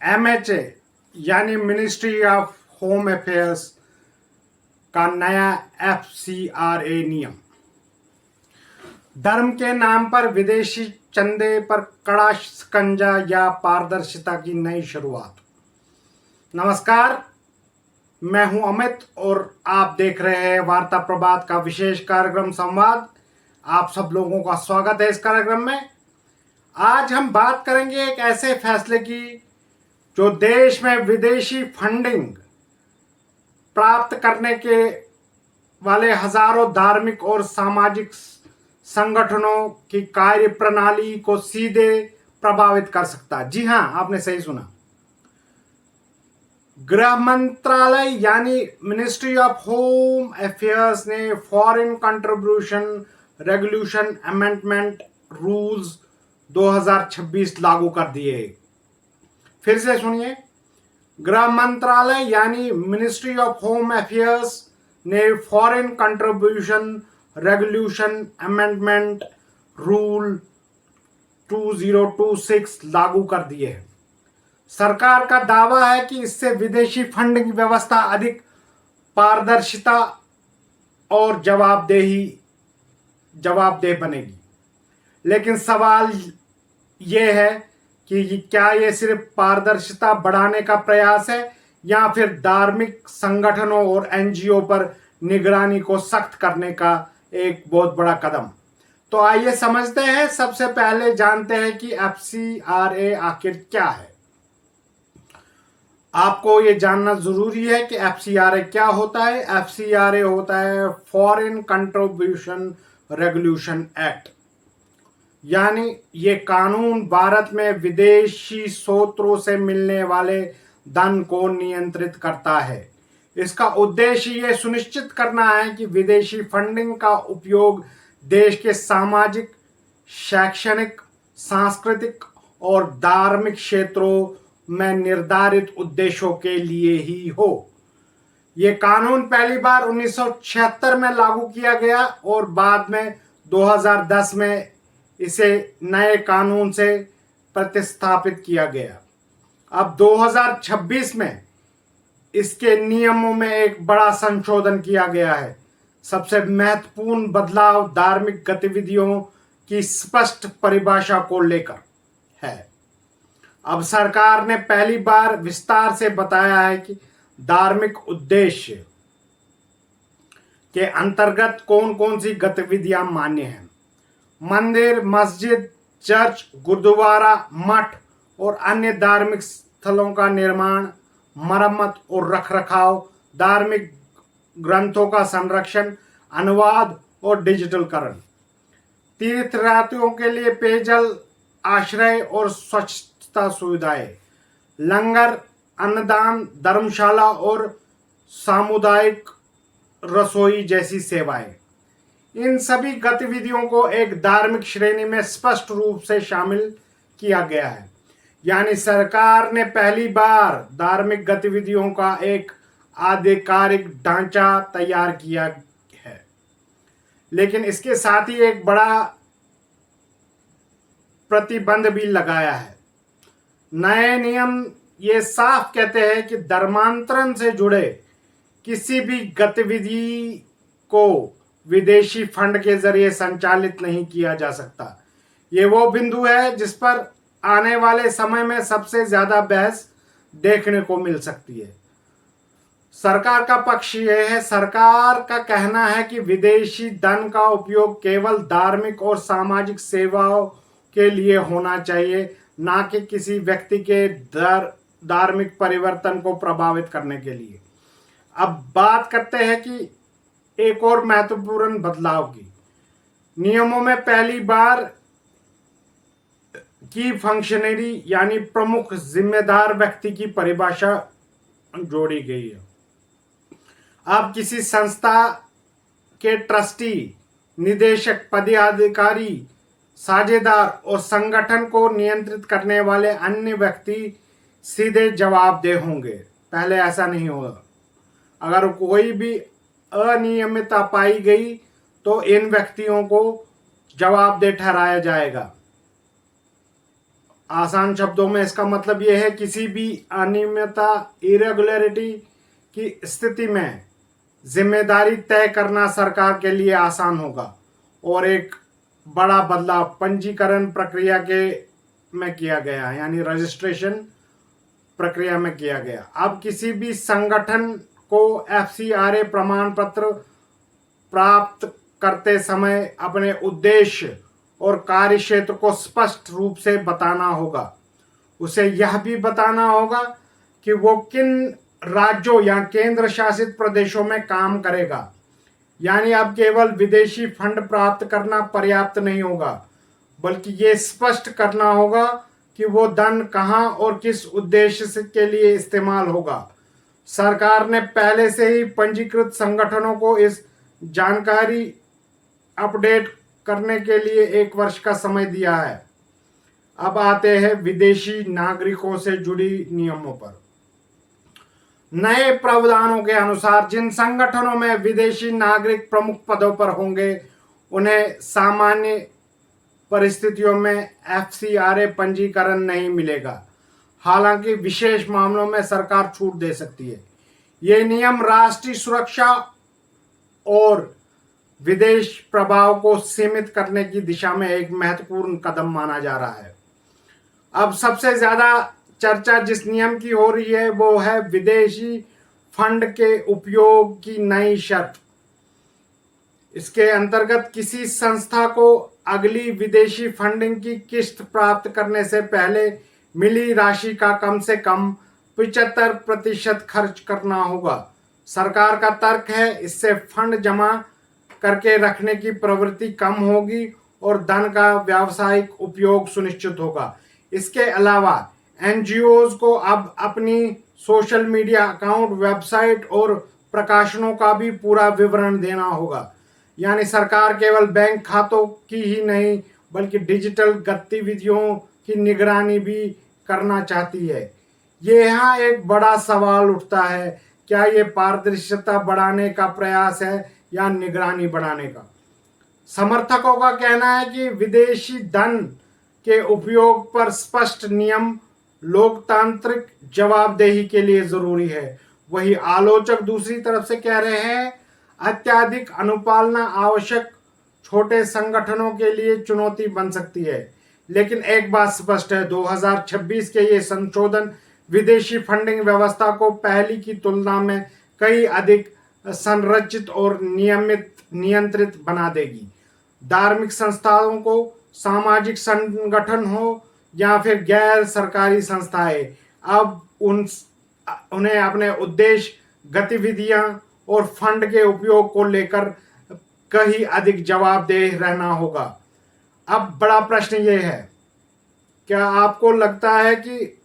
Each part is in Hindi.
MHA यानी मिनिस्ट्री ऑफ होम अफेयर्स का नया FCRA नियम। धर्म के नाम पर विदेशी चंदे पर कड़ा शिकंजा या पारदर्शिता की नई शुरुआत। नमस्कार, मैं हूं अमित और आप देख रहे हैं वार्ता प्रभात का विशेष कार्यक्रम संवाद। आप सब लोगों का स्वागत है इस कार्यक्रम में। आज हम बात करेंगे एक ऐसे फैसले की जो देश में विदेशी फंडिंग प्राप्त करने के वाले हजारों धार्मिक और सामाजिक संगठनों की कार्य प्रणाली को सीधे प्रभावित कर सकता है। जी हां, आपने सही सुना। गृह मंत्रालय यानी मिनिस्ट्री ऑफ होम अफेयर्स ने foreign contribution regulation amendment rules 2026 लागू कर दिए। फिर से सुनिए, गृह मंत्रालय यानी मिनिस्ट्री ऑफ होम अफेयर्स ने foreign contribution regulation amendment rule 2026 लागू कर दिए हैं। सरकार का दावा है कि इससे विदेशी फंडिंग व्यवस्था अधिक पारदर्शिता और जवाबदेह बनेगी। लेकिन सवाल यह है कि क्या यह सिर्फ पारदर्शिता बढ़ाने का प्रयास है या फिर धार्मिक संगठनों और NGO पर निगरानी को सख्त करने का एक बहुत बड़ा कदम। तो आइए समझते हैं। सबसे पहले जानते हैं कि FCRA आखिर क्या है। आपको ये जानना जरूरी है कि FCRA क्या होता है। FCRA होता है फॉरेन कंट्रीब्यूशन रेगुलेशन एक्ट, यानी ये कानून भारत में विदेशी स्रोतों से मिलने वाले धन को नियंत्रित करता है। इसका उद्देश्य ये सुनिश्चित करना है कि विदेशी फंडिंग का उपयोग देश के सामाजिक, शैक्षणिक, सांस्कृतिक और धार्मिक क्षेत्रों में निर्धारित उद्देश्यों के लिए ही हो। यह कानून पहली बार 1976 में लागू किया गया और बाद में 2010 में इसे नए कानून से प्रतिस्थापित किया गया। अब 2026 में इसके नियमों में एक बड़ा संशोधन किया गया है। सबसे महत्वपूर्ण बदलाव धार्मिक गतिविधियों की स्पष्ट परिभाषा को लेकर है। अब सरकार ने पहली बार विस्तार से बताया है कि धार्मिक उद्देश्य के अंतर्गत कौन कौन सी गतिविधियां मान्य हैं। मंदिर, मस्जिद, चर्च, गुरुद्वारा, मठ और अन्य धार्मिक स्थलों का निर्माण, मरम्मत और रखरखाव, धार्मिक ग्रंथों का संरक्षण, अनुवाद और डिजिटलकरण, तीर्थयात्रियों के लिए पेयजल, आश्रय और स्वच्छता सुविधाएं, लंगर, अन्नदान, धर्मशाला और सामुदायिक रसोई जैसी सेवाएं। इन सभी गतिविधियों को एक धार्मिक श्रेणी में स्पष्ट रूप से शामिल किया गया है। यानी सरकार ने पहली बार धार्मिक गतिविधियों का एक आधिकारिक ढांचा तैयार किया है। लेकिन इसके साथ ही एक बड़ा प्रतिबंध भी लगाया है। नए नियम ये साफ कहते हैं कि धर्मांतरण से जुड़े किसी भी गतिविधि को विदेशी फंड के जरिए संचालित नहीं किया जा सकता। ये वो बिंदु है जिस पर आने वाले समय में सबसे ज्यादा बहस देखने को मिल सकती है। सरकार का पक्ष यह है, सरकार का कहना है कि विदेशी धन का उपयोग केवल धार्मिक और सामाजिक सेवाओं के लिए होना चाहिए, ना कि किसी व्यक्ति के धार्मिक परिवर्तन को प्रभावित करने के लिए। अब बात करते हैं कि एक और महत्वपूर्ण बदलाव की। नियमों में पहली बार की फंक्शनरी यानी प्रमुख जिम्मेदार व्यक्ति की परिभाषा जोड़ी गई है। अब किसी संस्था के ट्रस्टी, निदेशक, पदाधिकारी, साझेदार और संगठन को नियंत्रित करने वाले अन्य व्यक्ति सीधे जवाबदेह होंगे। पहले ऐसा नहीं होगा। अगर कोई भी अनियमितता पाई गई तो इन व्यक्तियों को जवाबदेह ठहराया जाएगा। आसान शब्दों में इसका मतलब यह है किसी भी अनियमितता इरेगुलरिटी की स्थिति में जिम्मेदारी तय करना सरकार के लिए आसान होगा। और एक बड़ा बदलाव पंजीकरण प्रक्रिया के में किया गया, यानी रजिस्ट्रेशन प्रक्रिया में किया गया। अब किसी भी संगठन को एफसीआरए प्रमाण पत्र प्राप्त करते समय अपने उद्देश्य और कार्य क्षेत्र को स्पष्ट रूप से बताना होगा। उसे यह भी बताना होगा कि वो किन राज्यों या केंद्र शासित प्रदेशों में काम करेगा। यानी अब केवल विदेशी फंड प्राप्त करना पर्याप्त नहीं होगा, बल्कि ये स्पष्ट करना होगा कि वो धन कहां और किस उद्देश्य के लिए इस्तेमाल होगा। सरकार ने पहले से ही पंजीकृत संगठनों को इस जानकारी अपडेट करने के लिए 1 वर्ष का समय दिया है। अब आते हैं विदेशी नागरिकों से जुड़ी नियमों पर। नए प्रावधानों के अनुसार जिन संगठनों में विदेशी नागरिक प्रमुख पदों पर होंगे उन्हें सामान्य परिस्थितियों में एफसीआरए पंजीकरण नहीं मिलेगा। हालांकि विशेष मामलों में सरकार छूट दे सकती है। ये नियम राष्ट्रीय सुरक्षा और विदेश प्रभाव को सीमित करने की दिशा में एक महत्वपूर्ण कदम माना जा रहा है। अब सबसे ज्यादा चर्चा जिस नियम की हो रही है वो है विदेशी फंड के उपयोग की नई शर्त। इसके अंतर्गत किसी संस्था को अगली विदेशी फंडिंग की किस्त प्राप्त करने से पहले मिली राशि का कम से कम 75% खर्च करना होगा। सरकार का तर्क है इससे फंड जमा करके रखने की प्रवृत्ति कम होगी और धन का व्यावसायिक उपयोग सुनिश्चित होगा। इसके अलावा एनजीओज को अब अपनी सोशल मीडिया अकाउंट, वेबसाइट और प्रकाशनों का भी पूरा विवरण देना होगा। यानी सरकार केवल बैंक खातों की ही नहीं बल्कि डिजिटल गतिविधियों की निगरानी भी करना चाहती है। ये यहाँ एक बड़ा सवाल उठता है, क्या ये पारदर्शिता बढ़ाने का प्रयास है या निगरानी बढ़ाने का? समर्थकों का कहना है कि विदेशी धन के उपयोग पर स्पष्ट नियम लोकतांत्रिक जवाबदेही के लिए जरूरी है। वही आलोचक दूसरी तरफ से कह रहे हैं अत्यधिक अनुपालना आवश्यक छोटे संगठनों के लिए चुनौती बन सकती है। लेकिन एक बात स्पष्ट है, 2026 के ये संशोधन विदेशी फंडिंग व्यवस्था को पहले की तुलना में कई अधिक संरचित और नियंत्रित बना देगी। धार्मिक संस्थाओं को, सामाजिक संगठन हो या फिर गैर सरकारी संस्थाएं, अब उन्हें अपने उद्देश्य, गतिविधियां और फंड के उपयोग को लेकर कहीं अधिक जवाबदेह रहना होगा। अब बड़ा प्रश्न ये है, क्या आपको लगता है कि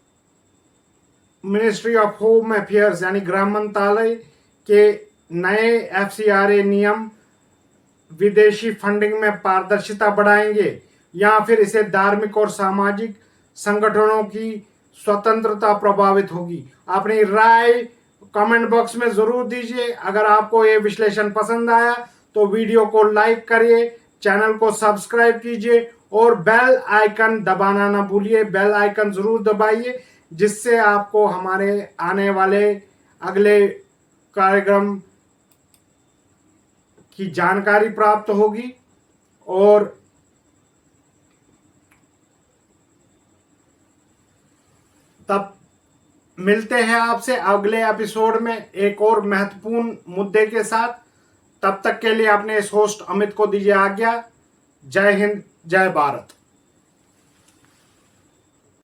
मिनिस्ट्री ऑफ होम अफेयर्स यानी गृह मंत्रालय के नए एफसीआरए नियम विदेशी फंडिंग में पारदर्शिता बढ़ाएंगे या फिर इसे धार्मिक और सामाजिक संगठनों की स्वतंत्रता प्रभावित होगी? अपनी राय कमेंट बॉक्स में जरूर दीजिए। अगर आपको ये विश्लेषण पसंद आया तो वीडियो को लाइक करिए, चैनल को सब्सक्राइब कीजिए और बेल आइकन दबाना ना भूलिए। बेल आइकन जरूर दबाइए जिससे आपको हमारे आने वाले अगले कार्यक्रम की जानकारी प्राप्त होगी। और तब मिलते हैं आपसे अगले एपिसोड में एक और महत्वपूर्ण मुद्दे के साथ। तब तक के लिए अपने इस होस्ट अमित को दीजिए आज्ञा। जय हिंद, जय भारत।